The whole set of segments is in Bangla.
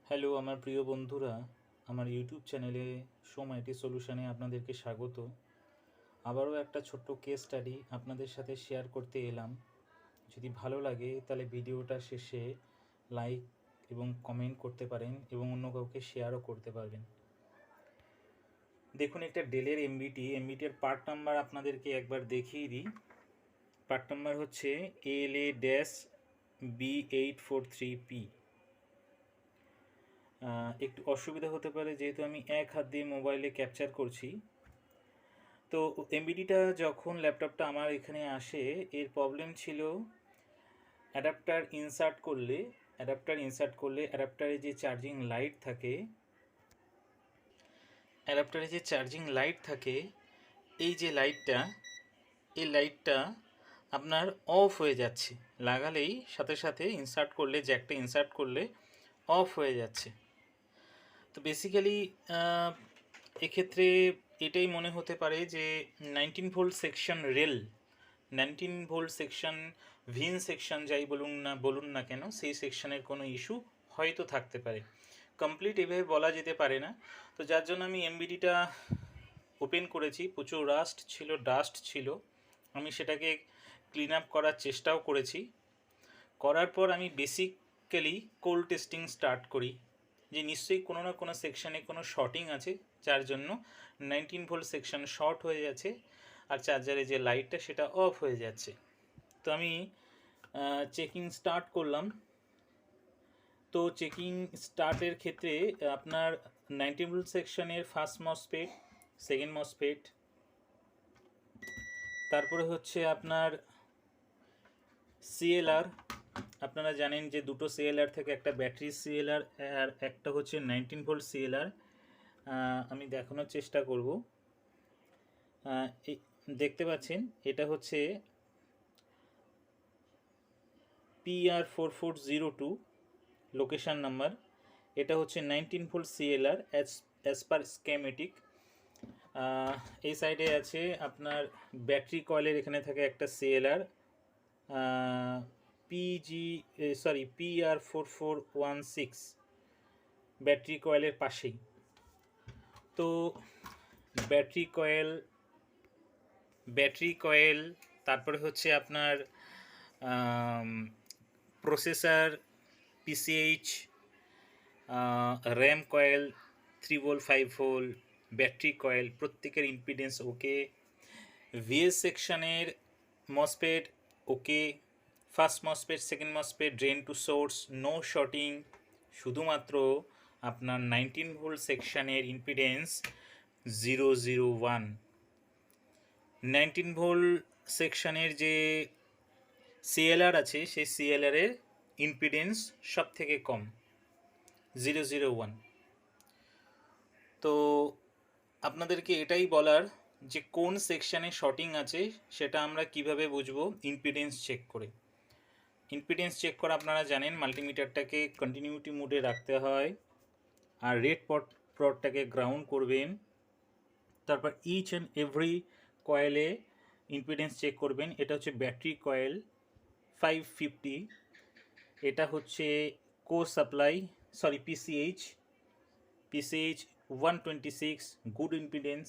হ্যালো আমার প্রিয় বন্ধুরা, আমার ইউটিউব চ্যানেলে সোম আইটি সলিউশনে আপনাদেরকে স্বাগত। আবারও একটা ছোট্ট কেস স্টাডি আপনাদের সাথে শেয়ার করতে এলাম। যদি ভালো লাগে তাহলে ভিডিওটা শেষে লাইক এবং কমেন্ট করতে পারেন এবং অন্য কাউকে শেয়ারও করতে পারবেন। দেখুন, একটা ডেলের এমবিটির পার্ট নাম্বার আপনাদেরকে একবার দেখিয়ে দিই। পার্ট নাম্বার হচ্ছে LA-B843P। একটু অসুবিধা হতে পারে যেহেতু আমি এক হাত দিয়ে মোবাইলে ক্যাপচার করছি। তো এমবিডিটা যখন ল্যাপটপটা আমার এখানে আসে, এর প্রবলেম ছিল অ্যাডাপ্টার ইনসার্ট করলে অ্যাডাপ্টারে যে চার্জিং লাইট থাকে এই যে লাইটটা আপনার অফ হয়ে যাচ্ছে। লাগালেই সাথে সাথে জ্যাকটা ইনসার্ট করলে অফ হয়ে যাচ্ছে। তো বেসিক্যালি এক্ষেত্রে এটাই মনে হতে পারে যে 19 ভোল্ট সেকশন ভিন সেকশন যাই বলুন না কেন, সেই সেকশনের কোনো ইস্যু হয়তো থাকতে পারে। কমপ্লিট এভাবে বলা যেতে পারে না। তো যার জন্য আমি এমবিডিটা ওপেন করেছি, প্রচুর ডাস্ট ছিল। আমি সেটাকে ক্লিন আপ করার চেষ্টাও করেছি। করার পর আমি বেসিক্যালি কোল্ড টেস্টিং স্টার্ট করি যে নিশ্চয়ই কোনো না কোনো সেকশানে কোনো শর্টিং আছে, যার জন্য 19 ভোল্ট সেকশন শর্ট হয়ে যাচ্ছে আর চার্জারে যে লাইটটা সেটা অফ হয়ে যাচ্ছে। তো আমি চেকিং স্টার্ট করলাম। তো চেকিং স্টার্টের ক্ষেত্রে আপনার 19 ভোল্ট সেকশনের ফার্স্ট মসফেট, সেকেন্ড মসফেট, তারপরে হচ্ছে আপনার সিএলআর। আপনারা জানেন যে দুটো সিএলআর থেকে, একটা ব্যাটারি সিএলআর আর একটা হচ্ছে 19 ভোল্ট সিএলআর। আমি দেখানোর চেষ্টা করব। দেখতে পাচ্ছেন এটা হচ্ছে PR4402 লোকেশান নাম্বার। এটা হচ্ছে 19 volt CLR as per schematic. এই সাইডে আছে আপনার ব্যাটারি কয়েলের, এখানে থাকে একটা সিএলআর PR4416 ব্যাটারি কয়েলের পাশেই। তো ব্যাটারি কয়েল, তারপরে হচ্ছে আপনার processor, PCH, RAM coil, 3 volt 5 volt, battery coil প্রত্যেকের ইম্পিডেন্স ওকে। ভিএস সেকশনের MOSFET okay. First MOSFET, second MOSFET, drain to source, no shorting. শুধুমাত্র আপনার 19 ভোল্ট সেকশনের ইম্পিডেন্স 001। 19 ভোল্ট সেকশনের যে সিএলআর আছে সেই সিএলআরের ইম্পিডেন্স সব থেকে কম, 001। তো আপনাদেরকে এটাই বলার যে কোন সেকশানে শর্টিং আছে সেটা আমরা কিভাবে বুঝবো, ইম্পিডেন্স চেক করে। ইম্পিডেন্স চেক করা আপনারা জানেন, মাল্টিমিটারটাকে কন্টিনিউটি মোডে রাখতে হয় আর রেড পটটাকে গ্রাউন্ড করবেন। তারপর ইচ অ্যান্ড এভরি কয়েলে ইম্পিডেন্স চেক করবেন। এটা হচ্ছে ব্যাটারি কয়েল 550, এটা হচ্ছে পিসিএইচ 126, গুড ইম্পিডেন্স।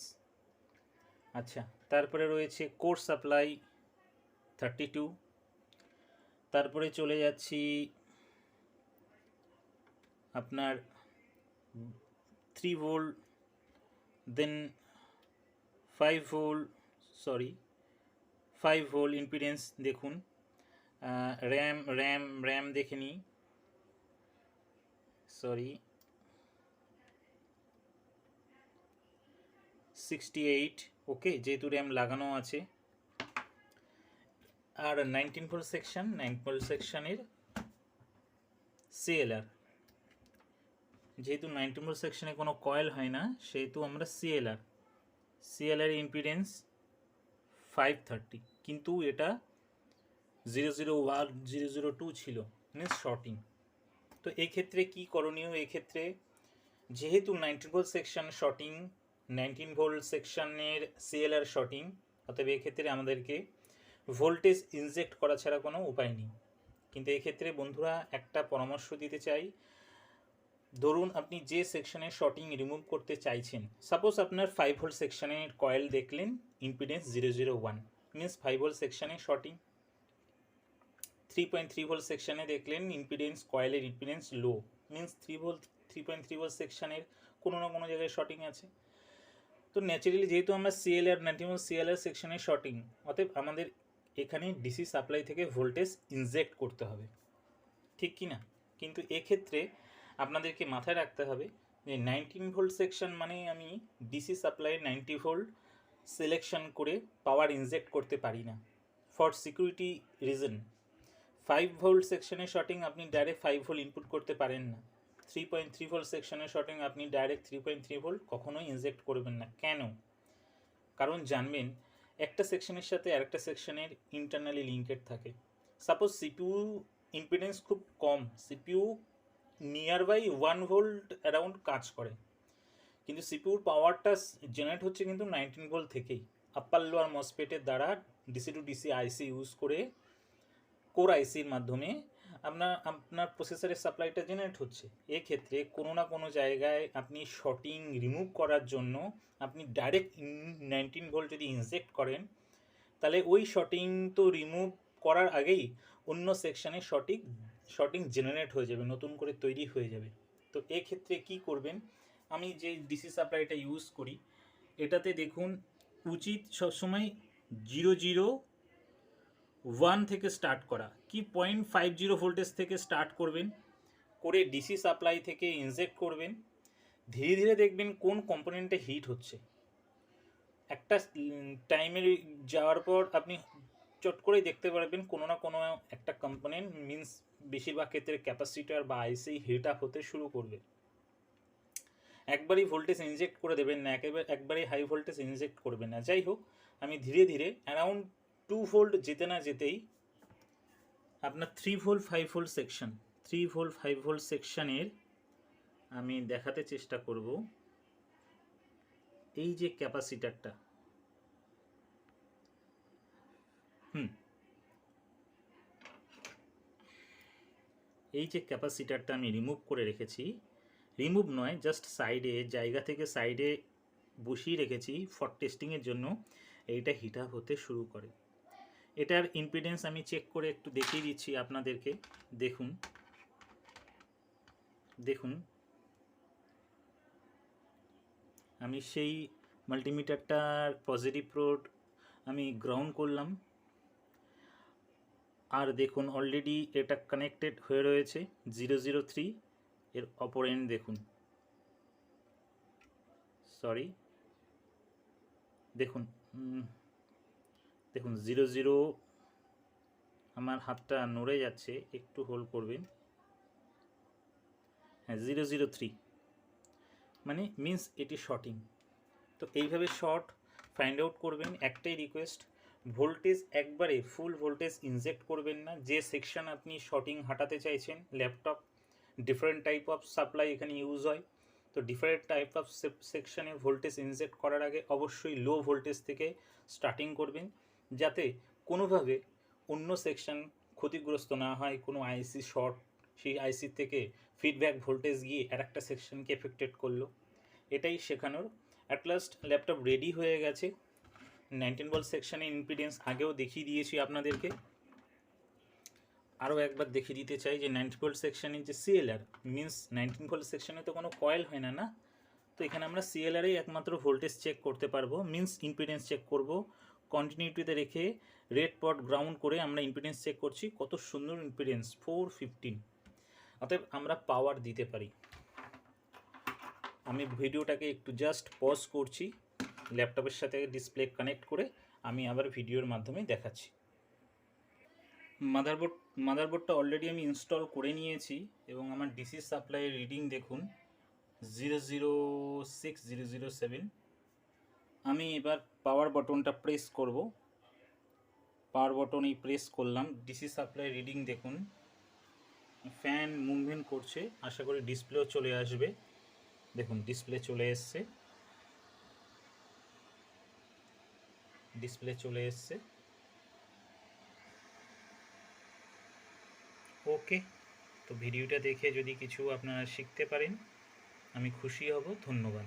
আচ্ছা, তারপরে রয়েছে কোর সাপ্লাই 32। তারপরে চলে যাচ্ছি আপনার 3 ভোল্ট, দেন 5 ভোল্ট ইম্পিডেন্স দেখুন। র্যাম দেখে নিই, 68, ওকে, যেহেতু র্যাম লাগানো আছে। আর 19 ভোল্ট সেকশনের সিএলআর, যেহেতু 19 ভোল্ট সেকশনে কোনো কয়েল হয় না সেহেতু আমরা সিএলআর ইম্পিডেন্স 530, কিন্তু এটা 001 002 ছিল, মিনস শর্টিং। তো এক্ষেত্রে কি করণীয়? এক্ষেত্রে যেহেতু 19 ভোল্ট সেকশন শর্টিং, 19 ভোল্ট সেকশনের সিএলআর শর্টিং, অতএব এক্ষেত্রে আমাদেরকে ভোল্টেজ ইনজেক্ট করা ছাড়া কোনো উপায় নেই। কিন্তু এক্ষেত্রে বন্ধুরা একটা পরামর্শ দিতে চাই, ধরুন আপনি যে সেকশনে শর্টিং রিমুভ করতে চাইছেন, সাপোজ আপনার 5 ভোল্ট সেকশনের কয়েল দেখলেন ইম্পিডেন্স 001, মিন্স 5 ভোল্ট সেকশনে শর্টিং। 3.3 ভোল্ট সেকশনে দেখলেন ইম্পিডেন্স, কয়েলের ইম্পিডেন্স লো, মিন্স 3.3 ভোল্ট সেকশনের কোনো না কোনো জায়গায় শর্টিং আছে। তো ন্যাচারালি যেহেতু আমরা সিএলআর 90 সিএলআর সেকশনে শর্টিং, অতএব আমাদের এখানে ডিসি সাপ্লাই থেকে ভোল্টেজ ইনজেক্ট করতে হবে, ঠিক কি না? কিন্তু এক্ষেত্রে আপনাদেরকে মাথায় রাখতে হবে যে 19 ভোল্ট সেকশন মানে আমি ডিসি সাপ্লাই 90 ভোল্ট সিলেকশন করে পাওয়ার ইনজেক্ট করতে পারি না, ফর সিকিউরিটি রিজন। 5 ভোল্ট সেকশনে শর্টিং আপনি ডাইরেক্ট 5 ভোল্ট ইনপুট করতে পারেন না। 3.3 ভোল্ট সেকশনে শর্টিং আপনি ডাইরেক্ট 3.3 ভোল্ট কখনোই ইনজেক্ট করবেন না। কেন? কারণ জানবেন একটা সেকশনের সাথে আরেকটা সেকশনের ইন্টারনালি লিঙ্কেড থাকে। সাপোজ সিপিইউ ইম্পিডেন্স খুব কম, CPU near by 1 volt around কাজ করে, কিন্তু সিপিইউর পাওয়ারটা জেনারেট হচ্ছে কিন্তু 19 ভোল্ট থেকেই, আপ্পার লোয়ার মসফেটের দ্বারা ডিসি টু ডিসি আইসি ইউজ করে কোর আইসির মাধ্যমে আপনার প্রসেসরের সাপ্লাইটা জেনারেট হচ্ছে। এক্ষেত্রে কোনো না কোনো জায়গায় আপনি শর্টিং রিমুভ করার জন্য আপনি ডাইরেক্ট 19 ভোল্ট যদি ইনজেক্ট করেন, তাহলে ওই শর্টিং তো রিমুভ করার আগেই অন্য সেকশানে শর্টিং জেনারেট হয়ে যাবে, নতুন করে তৈরি হয়ে যাবে। তো এক্ষেত্রে কি করবেন, আমি যে ডিসি সাপ্লাইটা ইউজ করি এটাতে দেখুন উচিত সবসময় 001 থেকে স্টার্ট করা, কি 0.50 ভোল্টেজ থেকে স্টার্ট করবেন, করে ডিসি সাপ্লাই থেকে ইনজেক্ট করবেন। ধীরে ধীরে দেখবেন কোন কম্পোনেন্টে হিট হচ্ছে। একটা টাইমের যাওয়ার পর আপনি চট করেই দেখতে পারবেন কোনো না কোনো একটা কম্পোনেন্ট, মিন্স বেশিরভাগ ক্ষেত্রে ক্যাপাসিটার বা আইসি হিট আপ হতে শুরু করবে। একবারই ভোল্টেজ ইনজেক্ট করে দেবেন না, একবারই হাই ভোল্টেজ ইনজেক্ট করবেন না। যাই হোক, আমি ধীরে ধীরে অ্যারাউন্ড 2 ভোল্ট যেতে না যেতেই আপনার 3 volt 5 volt section, 3 volt 5 volt সেকশনের আমি দেখাতে চেষ্টা করব। এই যে ক্যাপাসিটারটা, এই যে ক্যাপাসিটারটা আমি রিমুভ করে রেখেছি, রিমুভ নয় জাস্ট সাইডে জায়গা থেকে সাইডে বসিয়ে রেখেছি ফর টেস্টিংয়ের জন্য, এইটা হিট আপ হতে শুরু করে। এটার ইম্পিডেন্স আমি চেক করে একটু দেখিয়ে দিচ্ছি আপনাদেরকে। দেখুন দেখুন আমি সেই মাল্টিমিটারটার পজিটিভ পোর্ট আমি গ্রাউন্ড করলাম, আর দেখুন অলরেডি এটা কানেক্টেড হয়ে রয়েছে 003। এর অপর এন্ড দেখুন, সরি দেখুন দেখুন 00, আমার হাতটা নড়ে যাচ্ছে, একটু হোল্ড করবেন। হ্যাঁ 003 মানে মিন্স এটি শর্টিং। তো এইভাবে শর্ট ফাইন্ড আউট করবেন। একটাই রিকোয়েস্ট, ভোল্টেজ একবারে ফুল ভোল্টেজ ইনজেক্ট করবেন না। যে সেকশন আপনি শর্টিং হাঁটাতে চাইছেন, laptop different type of supply এখানে ইউজ হয়, তো ডিফারেন্ট টাইপ অফ সেকশনে ভোল্টেজ ইনজেক্ট করার আগে অবশ্যই লো ভোল্টেজ থেকে স্টার্টিং করবেন, যাতে কোনোভাবে অন্য সেকশন ক্ষতিগ্রস্ত না হয়। কোনো আইসি শর্ট, সেই আইসি থেকে ফিডব্যাক ভোল্টেজ গিয়ে আর একটা সেকশনকে এফেক্টেড করলো, এটাই শেখানোর। অ্যাট লাস্ট ল্যাপটপ রেডি হয়ে গেছে। 19 ভোল্ট সেকশনের ইম্পিডেন্স আগেও দেখিয়ে দিয়েছি আপনাদেরকে, আরও একবার দেখিয়ে দিতে চাই যে 90 ভোল্ট সেকশনের যে সিএলআর, মিন্স 19 ভোল্ট সেকশনে তো কোনো কয়েল হয় না, না? তো এখানে আমরা সিএলআরেই একমাত্র ভোল্টেজ চেক করতে পারবো, মিন্স ইম্পিডেন্স চেক করব। কন্টিনিউটিতে রেখে রেড পট গ্রাউন্ড করে আমরা ইম্পিডেন্স চেক করছি। কত সুন্দর ইম্পিডেন্স, 415। অতএব আমরা পাওয়ার দিতে পারি। আমি ভিডিওটাকে একটু জাস্ট পজ করছি, ল্যাপটপের সাথে ডিসপ্লে কানেক্ট করে আমি আবার ভিডিওর মাধ্যমে দেখাচ্ছি। মাদারবোর্ডটা অলরেডি আমি ইনস্টল করে নিয়েছি এবং আমার ডিসি সাপ্লাইয়ের রিডিং দেখুন 006 007। আমি এবার পাওয়ার বাটনটা প্রেস করব, পাওয়ার বাটনই প্রেস করলাম। ডিসি সাপ্লাই রিডিং দেখুন, ফ্যান মুভমেন্ট করছে, আশা করি ডিসপ্লেও চলে আসবে। দেখুন ডিসপ্লে চলে এসছে, ডিসপ্লে চলে এসছে। ওকে, তো ভিডিওটা দেখে যদি কিছু আপনারা শিখতে পারেন আমি খুশি হব। ধন্যবাদ।